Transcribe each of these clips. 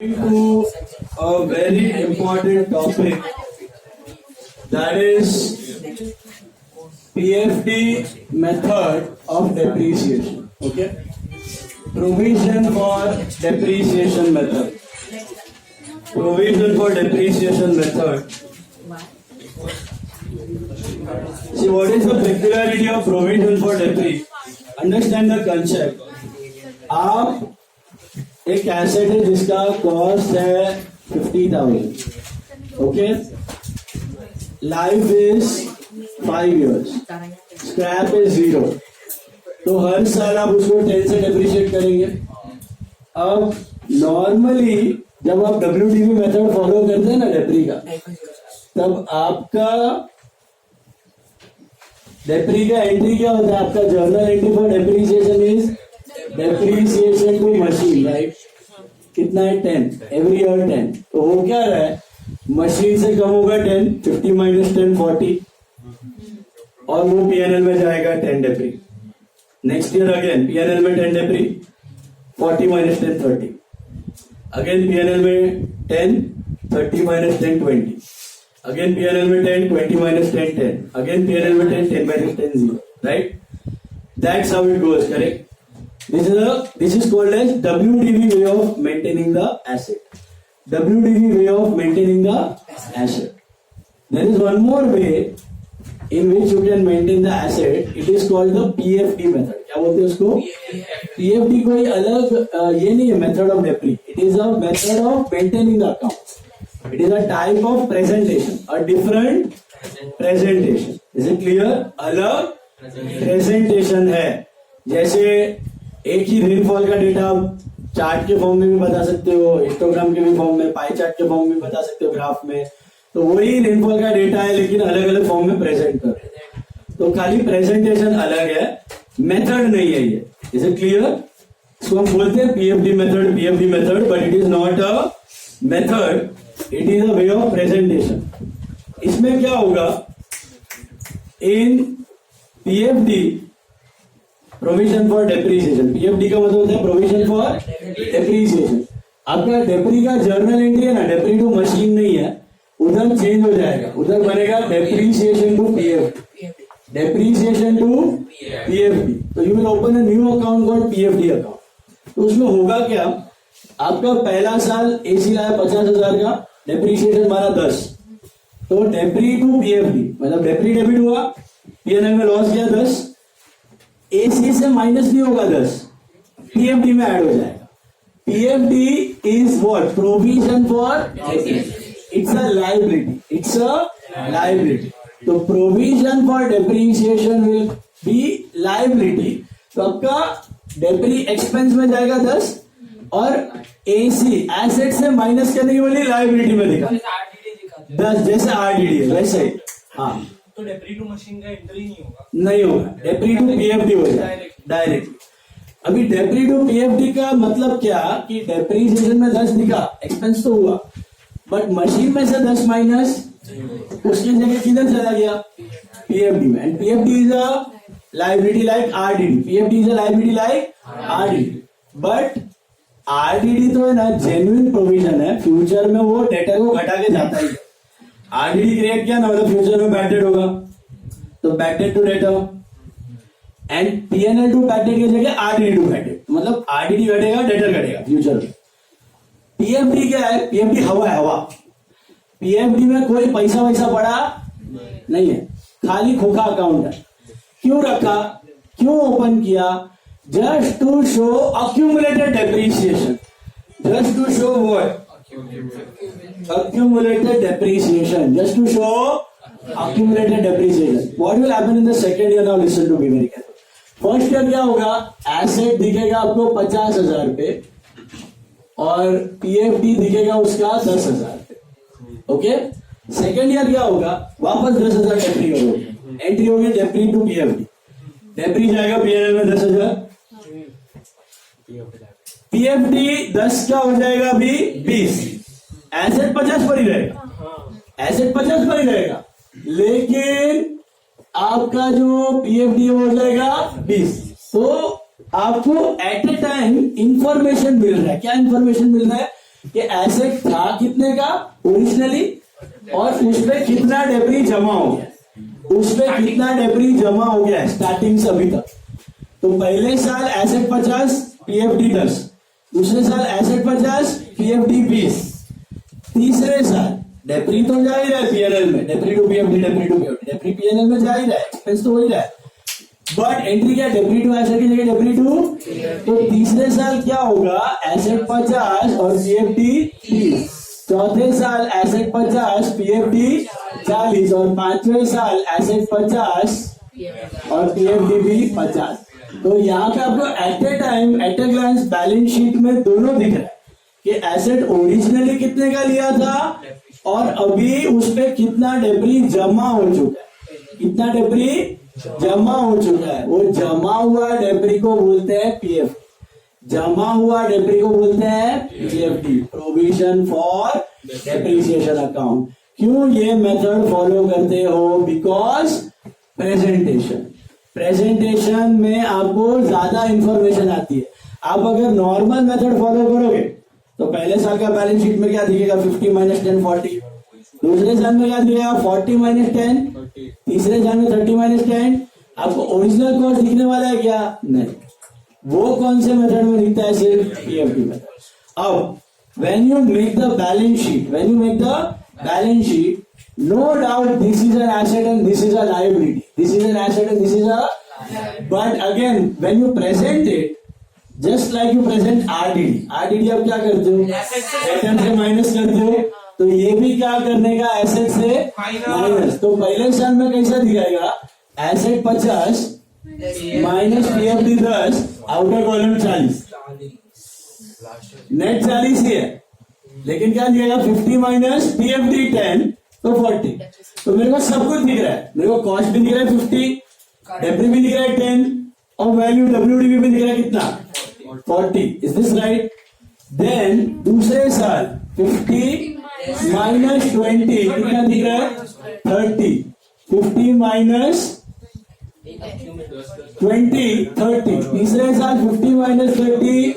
To a very important topic, that is PFD method of depreciation. Okay, provision for depreciation method. Provision for depreciation method. See, what is the peculiarity of provision for depreciation? Understand the concept. आप एक asset है जिसका cost है 50,000. Okay, life is 5 years, scrap is 0. तो हर साल आप उसको 10 से डेप्रिशिएट करेंगे. अब नॉर्मली जब आप WDV मेथड फॉलो करते हैं ना डेप्री का, तब आपका डेप्री का एंट्री क्या होता है? आपका journal entry for depreciation is depreciation to machine, right? कितना है? 10. Every year 10. तो वो क्या रहा है? मशीन से कम होगा 10, 50 माइनस 10 40, और वो PNL में जाएगा 10 डेप्री. नेक्स्ट ईयर अगेन PNL में 10 डेप्री, 40 माइनस 10 30. अगेन PNL में 10, 30 माइनस 10 20. अगेन PNL में 10, 20 माइनस 10 10. अगेन PNL में 10, 10 minus 10 0. Right? That's how it goes, correct? This is called as WDV way of maintaining the asset. WDV way of maintaining the asset. There is one more way in which you can maintain the asset. It is called the PFD method. क्या बोलते हैं उसको? PFD कोई अलग ये नहीं है method of depre. It is a method of maintaining the account. It is a type of presentation, a different presentation. Is it clear? अलग presentation है. जैसे एक ही रेनफॉल का डेटा आप चार्ट के फॉर्म में भी बता सकते हो, हिस्टोग्राम के भी फॉर्म में, पाई चार्ट के फॉर्म में बता सकते हो, ग्राफ में. तो वही रेनफॉल का डेटा है लेकिन अलग अलग फॉर्म में प्रेजेंट कर. तो खाली प्रेजेंटेशन अलग है, मेथड नहीं है ये. Is it clear? इसको हम बोलते हैं PFD method, but it is not a method, it is a way of presentation. इसमें क्या होगा? इन PFD provision for depreciation, PFD का मतलब होता है प्रोविजन फॉर डेप्रिसिएशन. आपका डेप्री का जर्नल एंट्री है ना, डेप्री टू मशीन नहीं है, उधर चेंज हो जाएगा. उधर बनेगा depreciation to PFD, depreciation to PFD. तो you will open a new account called PFD account. तो उसमें होगा क्या? आपका पहला साल AC लाया 50,000 का, डेप्रिसिएशन मारा 10. तो डेप्री टू PFD मतलब डेप्री डेबिट हुआ, PNL में लॉस गया 10, AC से माइनस नहीं होगा 10, PFD में ऐड हो जाएगा. PFD is what? Provision for, it's a liability, it's a liability. तो provision for depreciation will be liability. तो आपका डेप्री एक्सपेंस में जाएगा 10 और AC एसेट से माइनस करने की वाली लायबिलिटी में दिखा 10, जैसे RDD है वैसे ही. हाँ, तो डेप्री टू मशीन का एंट्री नहीं होगा, डेप्री टू PFD हो जाए डायरेक्ट. अभी डेप्री टू PFD का मतलब क्या कि डेप्रीसिएशन में 10 दिखा, एक्सपेंस तो हुआ, बट मशीन में से 10 माइनस उसकी जगह किधर चला गया? PFD में. And PFD is a liability like RDD. PFD is a liability like RDD. But RDD तो है ना जेन्युइन प्रोविजन है, फ्यूचर में वो डेटर को घटा के जाता ही. RDD क्रिएट किया ना, मतलब फ्यूचर में बैकडेट होगा, तो backdate to debtor. And PNL to backdate की जगह RDD टू बैकडेट, मतलब RDD घटेगा, डेटर घटेगा फ्यूचर में. PFD क्या है? PFD हवा है, हवा. PFD में कोई पैसा वैसा पड़ा नहीं है, खाली खोखा अकाउंट है. क्यों रखा, क्यों ओपन किया? Just to show accumulated depreciation. Just to show what? Accumulated depreciation. Just to show accumulated depreciation. What will happen in the second year? Now listen to me very carefully. First year क्या होगा? Asset दिखेगा आपको 50,000 पे और PFD दिखेगा उसका 10,000 पे. Okay, second year क्या होगा? वापस 10,000 डेप्री करोगे, एंट्री होगी डेप्री टू PFD. डेप्री जाएगा PNL में 10,000, PFD 10 क्या हो जाएगा? अभी 20. एसेट 50 पर ही रहेगा, एसेट 50 पर ही रहेगा, लेकिन आपका जो PFD हो जाएगा 20. तो आपको एट ए टाइम इंफॉर्मेशन मिल रहा है. क्या इंफॉर्मेशन मिल रहा है? कि एसेट था कितने का ओरिजिनली और उसमें कितना डेब्री जमा हो गया, उसमें कितना डेब्री जमा हो गया स्टार्टिंग से अभी तक। तो पहले साल एसेट 50, पीएफडी 10, दूसरे साल एसेट 50, पीएफडी 20, तीसरे साल डेप्री तो जा ही रहा है पीएनएल में, डेप्री टू पीएफडी, डेप्री पीएनएल में जा ही रहा है, एक्सपेंस तो हो ही रहा है, बट एंट्री क्या डेप्री टू एसेट की जगह डेप्री टू। तो तीसरे साल क्या होगा, एसेट 50 और पीएफडी 30, चौथे साल एसेट 50, पीएफडी 40 और पांचवें साल एसेट 50 और पीएफडी भी 50। तो यहाँ पे आपको at a time at a glance balance sheet में दोनों दिख रहा है कि एसेट ओरिजिनली कितने का लिया था और अभी उस पे कितना डेब्री जमा हो चुका है, कितना डेब्री जमा हो चुका है। वो जमा हुआ डेब्री को बोलते हैं पीएफ, जमा हुआ डेब्री को बोलते हैं PFD, provision for depreciation account. क्यों ये मेथड फॉलो करते हो, बिकॉज प्रेजेंटेशन में आपको ज्यादा इंफॉर्मेशन आती है। आप अगर नॉर्मल मेथड फॉलो करोगे तो पहले साल का बैलेंस शीट में क्या दिखेगा, 50 - 10 40, दूसरे साल में क्या दिखेगा 40 - 10, तीसरे साल में 30 - 10। आपको ओरिजिनल कॉस्ट दिखने वाला है क्या, नहीं, वो कौन से मेथड में दिखता है, सिर्फ पीएफडी मेथड। अब when you make the balance sheet, no doubt this is an asset and this is a liability, this is an asset and this is a, but again when you present it just like you present RDD आप क्या करते हो, asset से minus करते हो, तो ये भी क्या करने का, एसेट से माइनस। तो पहले साल में कैसा दिखाएगा, asset 50 minus PFD 10, outer column 40, net 40 ही है, लेकिन क्या दिखेगा 50 माइनस पीएफडी 10 तो 40। तो मेरे को सब कुछ दिख रहा है, मेरे को कॉस्ट भी दिख रहा है 50, डेब्री भी दिख रहा है 10 और वैल्यू डब्ल्यूडीवी भी दिख रहा है कितना 40। Is this right? देन दूसरे साल 50 माइनस 20 कितना दिख रहा है 30, 50 माइनस 20 30, तीसरे साल 50 माइनस 30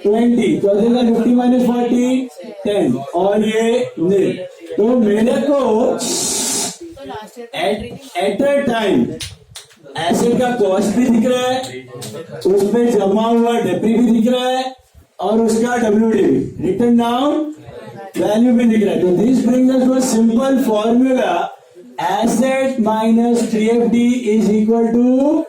20, चौथे साल 50 माइनस 40 10 और ये नहीं। तो मेरे को एट अ टाइम एसेट का कॉस्ट भी दिख रहा है, उस पे जमा हुआ डेब्री भी दिख रहा है और उसका डब्ल्यूडीवी रिटर्न डाउन वैल्यू भी दिख रहा है। तो this brings us to a simple formula, asset minus PFD is equal to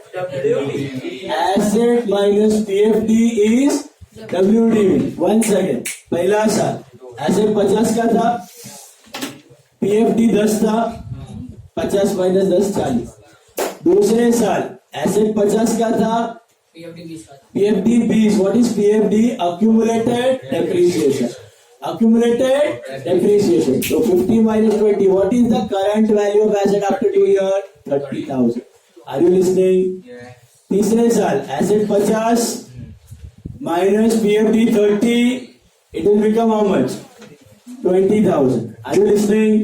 asset minus PFD is WDV. One second, पहला साल एसेट 50 का था, पीएफडी 10 था, 50 माइनस 10 40। दूसरे साल एसेट 50 का था, PFD 20। What is PFD? Accumulated depreciation, accumulated depreciation. तो 50 minus 20, what is the current value of asset after 2 year? 30,000। Are you listening? तीसरे साल asset 50 minus PFD 30, it will become how much? 20,000. Are you listening?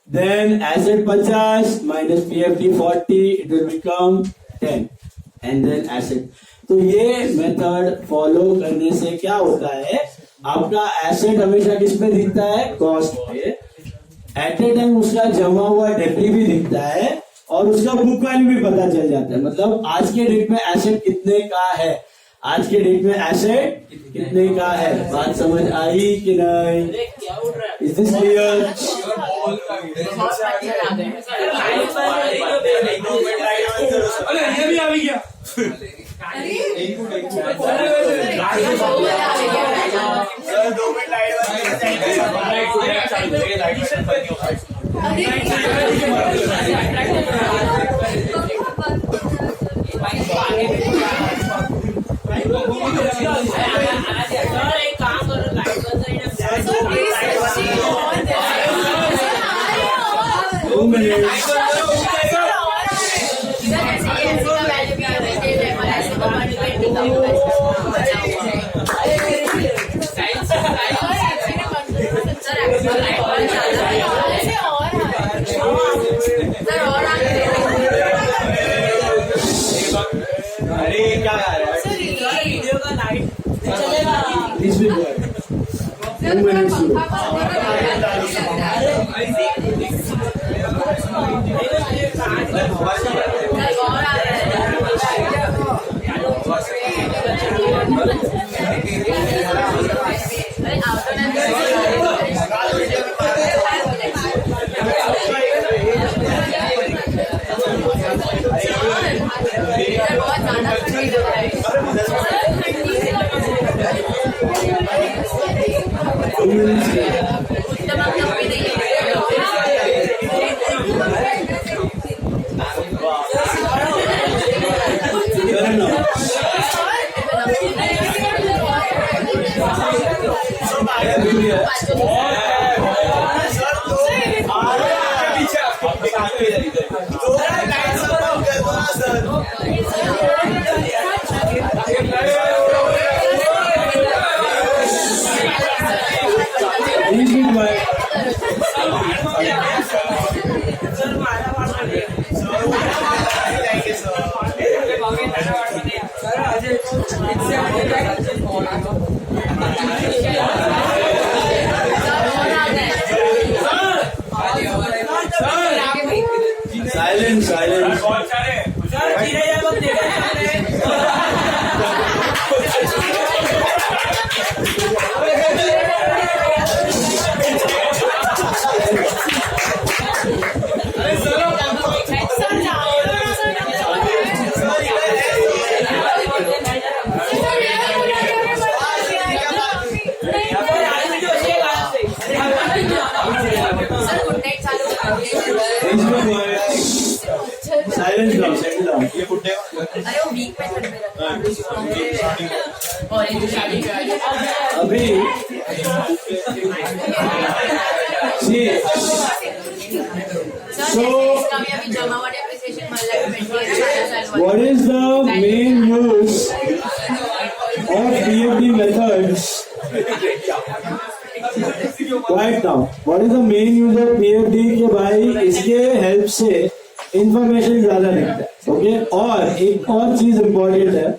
Then asset 50 minus PFD 40, it will become 10. And then asset. तो ये method follow करने से क्या होता है, आपका एसेट हमेशा किस पे दिखता है, कॉस्ट पे। एट ए टाइम उसका जमा हुआ डेब्री भी दिखता है और उसका बुक वैल्यू भी पता चल जाता है। मतलब आज के डेट में एसेट कितने का है, आज के डेट में एसेट कितने का है। बात समझ आई कि नहीं? Is this clear? ये भी आ गया। minutes to do. Silence, silence. Silence down, settle down. ये फुटे अरे वो वीक में खड़े अभी see, what is the main use of PFD methods? Right now, what is the main use of PFD के भाई इसके हेल्प से इंफॉर्मेशन ज्यादा दिखता है, ओके। और एक और चीज इम्पोर्टेंट है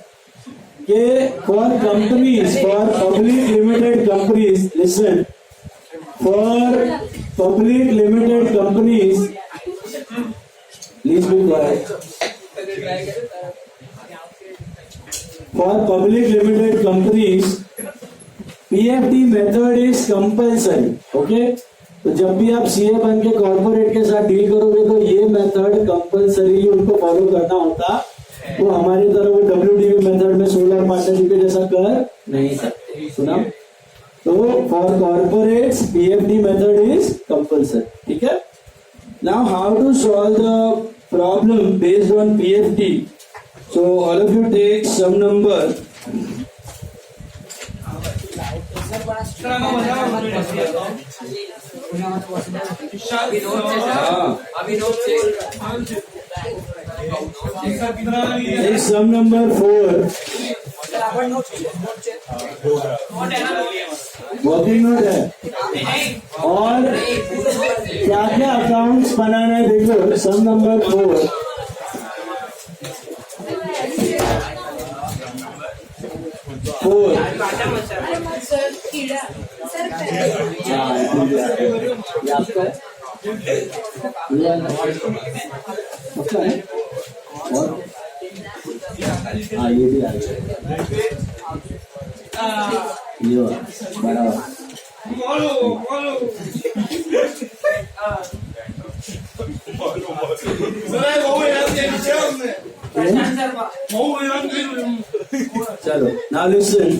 कि for companies, for public limited companies, listen, for public limited companies, please be quite, for public limited companies PFD method is compulsory, okay. तो जब भी आप सीए बन के कॉर्पोरेट के साथ डील करोगे तो ये मेथड कंपल्सरी उनको फॉलो करना होता। तो हमारी तरह वो WDV मेथड में सोलर पार्टनरशिप के जैसा कर नहीं सकते, सुना। तो for corporates PFD method is compulsory, ठीक है। Now how to solve the problem based on PFD। So all of you take some number some number 4 working note है। और क्या क्या अकाउंट्स बनाना है देखो, सम नंबर 4 हाँ ये भी आ गया, ये बराबर। चलो नाउ लिसन,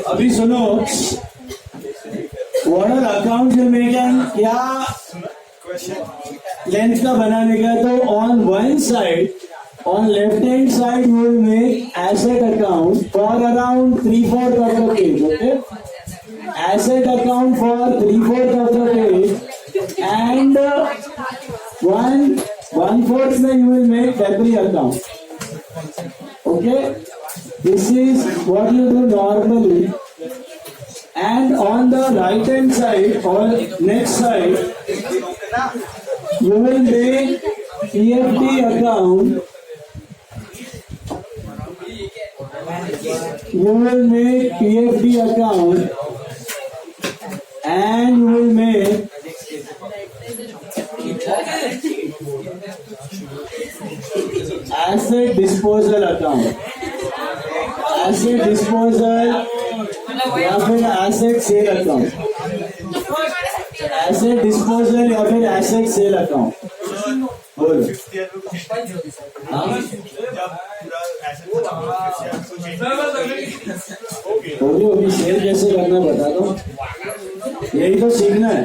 अभी सुनो, वॉर्डर अकाउंट जो मेकन क्या लेंथ का बनाने का, तो on one side, on left hand side you will make asset account for around 3/4 of the page, okay, asset account for 3/4 of the page, and 1/4 में you will make debris account, okay, this is what you do normally. And on the right hand side or next side You will make PFD account. You will make PFD account and you will make asset disposal account. Asset disposal या फिर asset sale account. Asset disposal या फिर asset sale account. बोलो. होगी cell कैसे करना बता दो. यही तो सीखना है.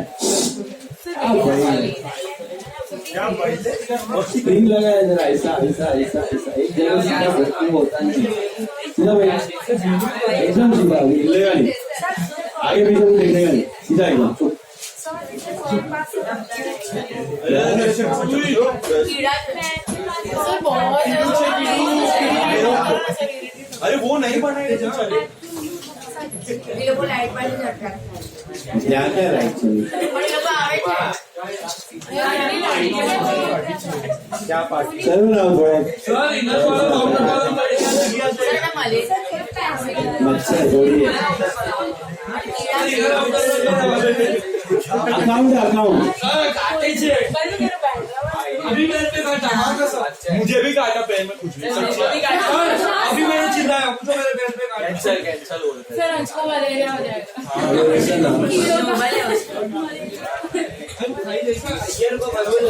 स्प्रिंग लगाया जरा ऐसा ऐसा ऐसा ऐसा एक जगह सीधा वर्किंग होता नहीं. सीधा भाई एकदम सीधा हिलेगा नहीं. आगे पीछे को देखने का नहीं. सीधा एकदम. अरे वो नहीं बनाएगा. ये लोग लाइट वाली चढ़ता है. क्या क्या राइट चलिए. क्या पार्ट. चलो ना थोड़ा सर इनर वाला काउंटर वाला मच्छर थोड़ी है. अकाउंट अकाउंट सर काटे छे अभी मेरे पे काटा. मुझे भी काटा पेन में कुछ भी. सर अभी मैंने चिल्लाया मुझे मेरे पेन पे काटा. कैंसल हो रहा सर हमको मलेरिया हो जाएगा. ईयर को बदल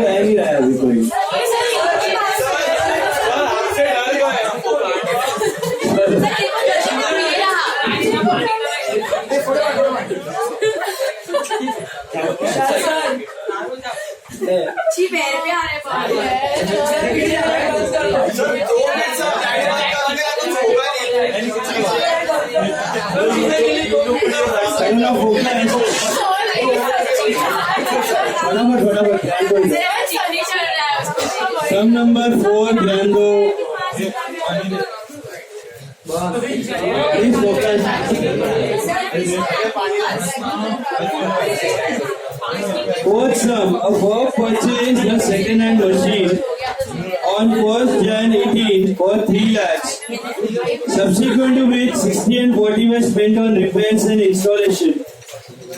है ही रहा है अभी कोई. आपसे डर गए हमको. अच्छी पैर पे आ रहे Sum number 4 Grando. Please focus. Fourth sum, a firm purchased a second-hand machine on 1st Jan 18 for 3 lakhs. Subsequent to which 60 and 40 were spent on repairs and installation.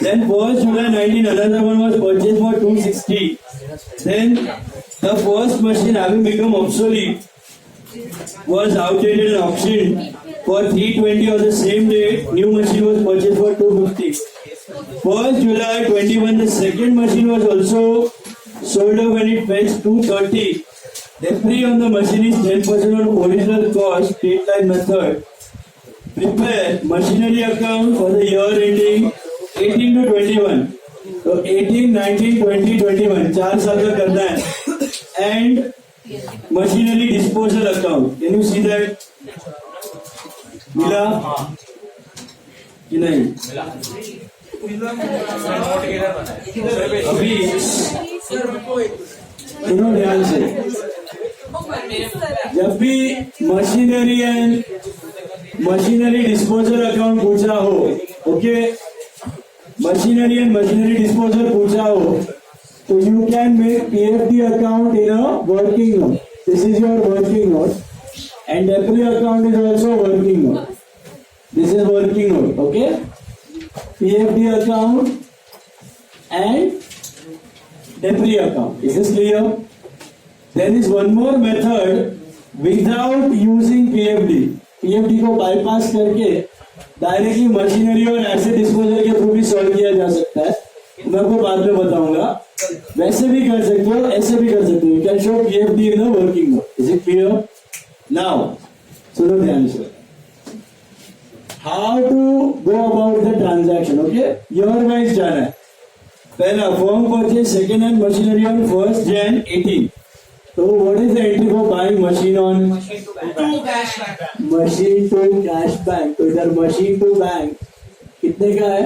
Then 1st July 19 another one was purchased for 260. Then the first machine having become obsolete was outdated and auctioned for 320 on the same date. New machine was purchased for 250. 1st July 21 the second machine was also sold off when it fetched 230. The free on the machine is 10% on original cost, straight line method. Prepare machinery account for the year ending 18 to 21. So 18, 19, 20, 21 4 साल का करना है. And machinery disposal account. Can you see that? मिला कि नहीं? अभी सुनो ध्यान से. जब भी मशीनरी डिस्पोजल अकाउंट पूछा हो, ओके, मशीनरी एंड मशीनरी डिस्पोजल पूछा हो, तो you can make PFD account in a working note. This is your working note and depri account is also working note. This is working note. Okay, PFD account and debris account. Is this clear? There is one more method without using PFD. PFD को bypass करके directly machinery और asset disposal के through भी solve किया जा सकता है. मैं आपको बाद में बताऊंगा. वैसे भी कर सकते हो, ऐसे भी कर सकते हो. You can show PFD in the working note. Is it clear? Now, सुनो ध्यान से. How to go about the transaction? Okay, year wise जाना है. पहला firm purchase second hand machinery on 1st Jan 18. So what is the entry for buying machine on? Machine to cash bank. तो इधर machine to bank कितने का है?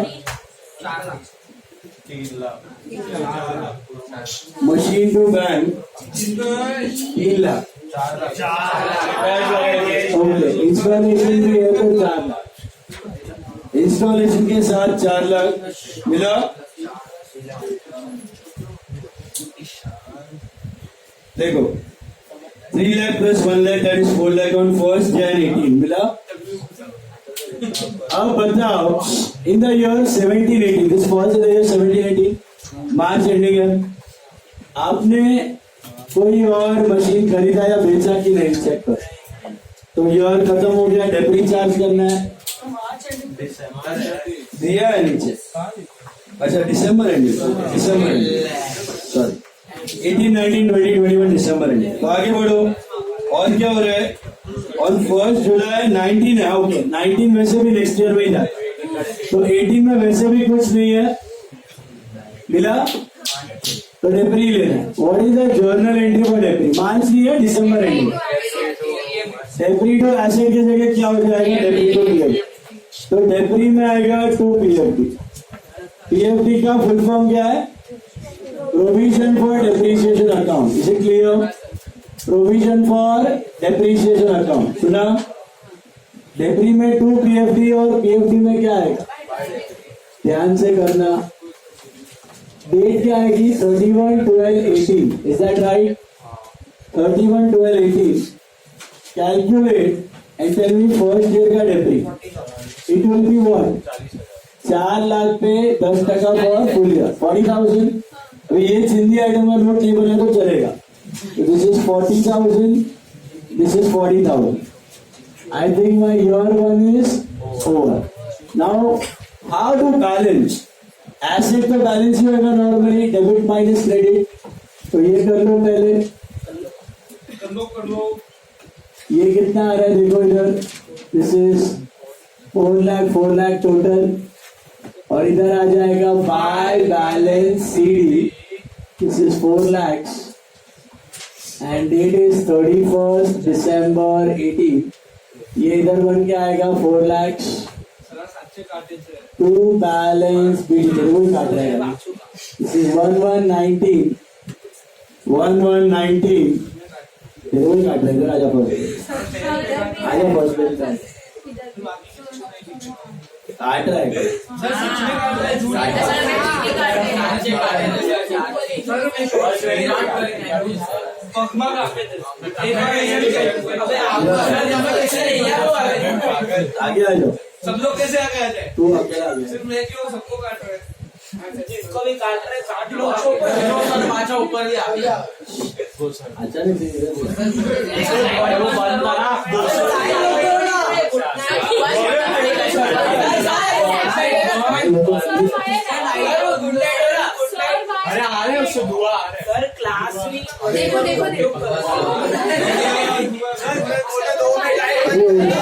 3 lakh. Machine to bank 3 lakh. 4 lakh. Okay, installation भी है तो 4 लाख. इंस्टॉलेशन के साथ 4 लाख मिला. देखो 3 lakh plus 1 lakh that is 4 lakh on 1st Jan 18 मिला. अब बताओ in the year 1718 this falls in the year 1718 March ending है. आपने कोई और मशीन खरीदा या बेचा कि नहीं चेक कर. तो ईयर खत्म हो गया. डेप्री चार्ज करना है. दिया है नीचे. अच्छा दिसंबर एंडिंग सॉरी 18, 19, 20, 21 दिसंबर एंडिंग. तो आगे बढ़ो. और क्या हो रहा है. और 1 जुलाई 19 है. ओके 19 वैसे भी नेक्स्ट ईयर में ही था. तो 18 में वैसे भी कुछ नहीं है. मिला. तो डेप्री लेना है. What is the journal entry for depri. मार्च की है दिसंबर एंडिंग. डेप्री टू एसेट की जगह क्या हो जाएगा. Depri to PFD. तो डेप्री में आएगा 2 पीएफडी. पीएफडी का फुल फॉर्म क्या है. Provision for depreciation account. Is it clear. Provision for depreciation account. सुना. डेप्री में 2 पीएफडी और पीएफडी में क्या आएगा. ध्यान से करना. डेट क्या आएगी 31/12/18. Is that right. 31/12/18. Calculate and tell me first year का depri. It will be what. 4 lakh पे 10% फॉर फुल ईयर 40,000. अभी ये हिंदी आइटम का नोट नहीं बने तो चलेगा. This is 40,000. This is 40,000. I think my year 1 is over. Now how to balance. Asset तो बैलेंस ही होगा नॉर्मली. Debit minus credit. तो ये कर लो पहले. कर लो. ये कितना आ रहा है देखो इधर. This is 4 lakh total. और इधर आ जाएगा by balance CD. This is 4 lakhs and date is 31st December 18. ये इधर बन के आएगा 4 lakhs. टू बैलेंस बीडी वही काट रहेगा. This is 1119. 1119 वही काट रहेगा. आजा फर्स्ट बेंच काट रहेगा. आगे आ जाओ. सब लोग कैसे आ गए. तू अकेला आ गया. सिर्फ मैं क्यों सबको काट रहे. जिसको भी काट रहे 60 लोग पाँच ऊपर ही आ गया. अचानक से वो बंद करा. अरे आ रहे उससे दुआ आ रहे. सर क्लास में देखो देखो देखो.